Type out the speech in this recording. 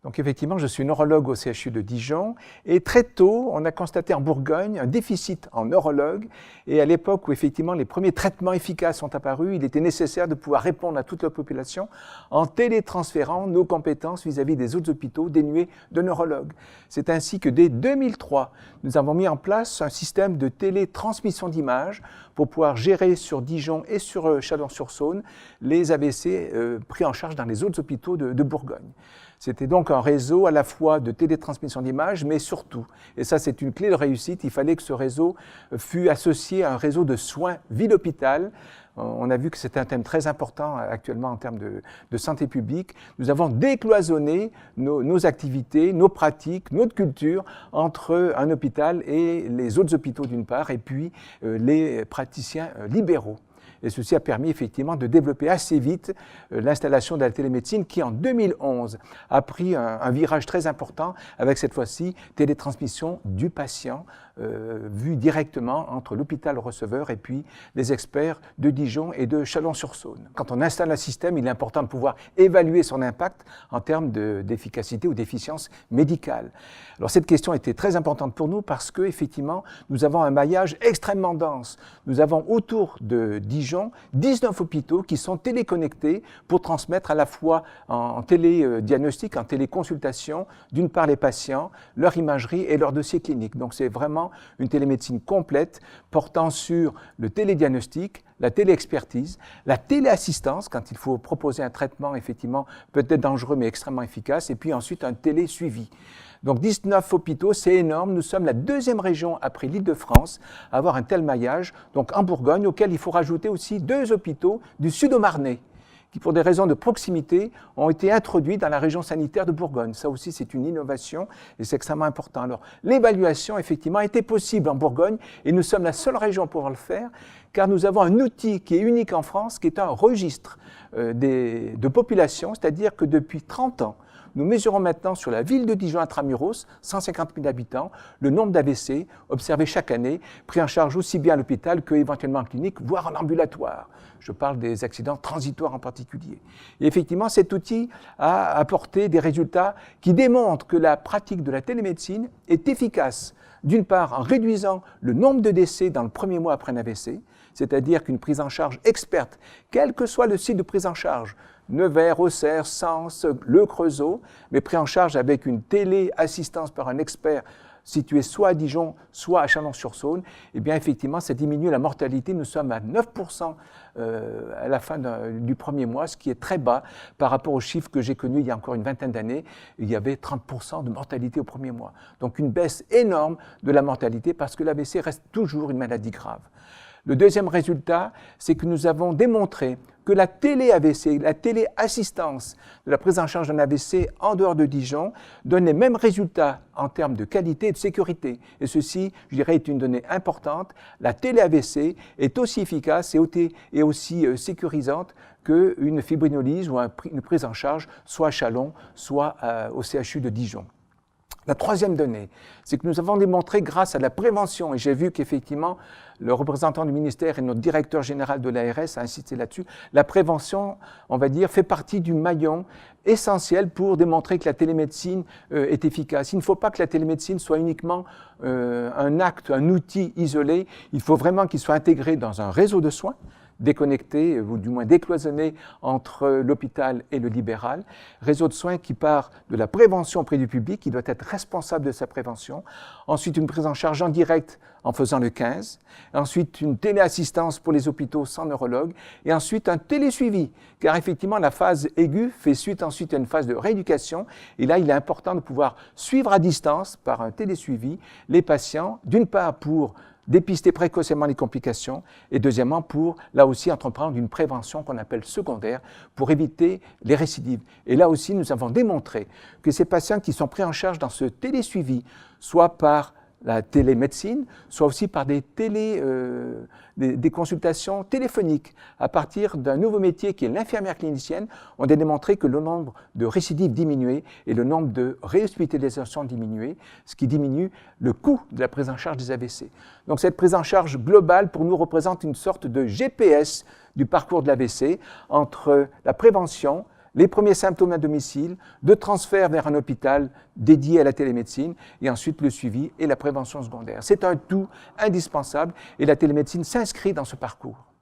Donc effectivement, je suis neurologue au CHU de Dijon et très tôt, on a constaté en Bourgogne un déficit en neurologues et à l'époque où effectivement les premiers traitements efficaces sont apparus, il était nécessaire de pouvoir répondre à toute la population en télétransférant nos compétences vis-à-vis des autres hôpitaux dénués de neurologues. C'est ainsi que dès 2003, nous avons mis en place un système de télétransmission d'images pour pouvoir gérer sur Dijon et sur Chalon-sur-Saône les AVC pris en charge dans les autres hôpitaux de Bourgogne. C'était donc un réseau à la fois de télétransmission d'images, mais surtout, et ça c'est une clé de réussite, il fallait que ce réseau fût associé à un réseau de soins ville-hôpital. On a vu que c'était un thème très important actuellement en termes de santé publique. Nous avons décloisonné nos activités, nos pratiques, notre culture entre un hôpital et les autres hôpitaux d'une part, et puis les praticiens libéraux. Et ceci a permis effectivement de développer assez vite l'installation de la télémédecine qui en 2011 a pris un virage très important avec cette fois-ci télétransmission du patient vu directement entre l'hôpital receveur et puis les experts de Dijon et de Chalon-sur-Saône. Quand on installe un système, il est important de pouvoir évaluer son impact en termes d'efficacité ou d'efficience médicale. Alors cette question était très importante pour nous parce que effectivement nous avons un maillage extrêmement dense. Nous avons autour de Dijon 19 hôpitaux qui sont téléconnectés pour transmettre à la fois en télédiagnostic, en téléconsultation, d'une part les patients, leur imagerie et leur dossier clinique. Donc c'est vraiment une télémédecine complète portant sur le télédiagnostic, la téléexpertise, la téléassistance quand il faut proposer un traitement effectivement peut-être dangereux mais extrêmement efficace et puis ensuite un télésuivi. Donc 19 hôpitaux, c'est énorme. Nous sommes la deuxième région après l'Île-de-France à avoir un tel maillage, donc en Bourgogne, auquel il faut rajouter aussi 2 hôpitaux du Sud-Marnais qui, pour des raisons de proximité, ont été introduits dans la région sanitaire de Bourgogne. Ça aussi, c'est une innovation et c'est extrêmement important. Alors, l'évaluation, effectivement, était possible en Bourgogne et nous sommes la seule région pour le faire car nous avons un outil qui est unique en France, qui est un registre de population, c'est-à-dire que depuis 30 ans, nous mesurons maintenant sur la ville de Dijon intramuros, 150 000 habitants, le nombre d'AVC observés chaque année, pris en charge aussi bien à l'hôpital qu'éventuellement en clinique, voire en ambulatoire. Je parle des accidents transitoires en particulier. Et effectivement, cet outil a apporté des résultats qui démontrent que la pratique de la télémédecine est efficace, d'une part en réduisant le nombre de décès dans le premier mois après un AVC, c'est-à-dire qu'une prise en charge experte, quel que soit le site de prise en charge, Nevers, Auxerre, Sens, Le Creusot, mais pris en charge avec une téléassistance par un expert situé soit à Dijon, soit à Chalon-sur-Saône, eh bien effectivement, ça diminue la mortalité. Nous sommes à 9% à la fin du premier mois, ce qui est très bas par rapport aux chiffres que j'ai connus il y a encore une vingtaine d'années. Il y avait 30% de mortalité au premier mois. Donc une baisse énorme de la mortalité parce que l'AVC reste toujours une maladie grave. Le deuxième résultat, c'est que nous avons démontré que la télé-AVC, la télé-assistance de la prise en charge d'un AVC en dehors de Dijon donne les mêmes résultats en termes de qualité et de sécurité. Et ceci, je dirais, est une donnée importante. La télé-AVC est aussi efficace et aussi sécurisante qu'une fibrinolyse ou une prise en charge soit à Chalon, soit au CHU de Dijon. La troisième donnée, c'est que nous avons démontré grâce à la prévention, et j'ai vu qu'effectivement le représentant du ministère et notre directeur général de l'ARS a insisté là-dessus, la prévention, on va dire, fait partie du maillon essentiel pour démontrer que la télémédecine est efficace. Il ne faut pas que la télémédecine soit uniquement un acte, un outil isolé, il faut vraiment qu'il soit intégré dans un réseau de soins, déconnecté, ou du moins décloisonné entre l'hôpital et le libéral. Réseau de soins qui part de la prévention auprès du public, qui doit être responsable de sa prévention. Ensuite, une prise en charge en direct en faisant le 15. Ensuite, une téléassistance pour les hôpitaux sans neurologue. Et ensuite, un télésuivi, car effectivement, la phase aiguë fait suite ensuite à une phase de rééducation. Et là, il est important de pouvoir suivre à distance, par un télésuivi, les patients, d'une part pour dépister précocement les complications et deuxièmement pour, là aussi, entreprendre une prévention qu'on appelle secondaire pour éviter les récidives. Et là aussi, nous avons démontré que ces patients qui sont pris en charge dans ce télésuivi, soit par la télémédecine, soit aussi par des consultations téléphoniques. À partir d'un nouveau métier qui est l'infirmière clinicienne, on a démontré que le nombre de récidives diminuait et le nombre de réhospitalisations diminuait, ce qui diminue le coût de la prise en charge des AVC. Donc cette prise en charge globale, pour nous, représente une sorte de GPS du parcours de l'AVC entre la prévention, les premiers symptômes à domicile, de transfert vers un hôpital dédié à la télémédecine, et ensuite le suivi et la prévention secondaire. C'est un tout indispensable et la télémédecine s'inscrit dans ce parcours.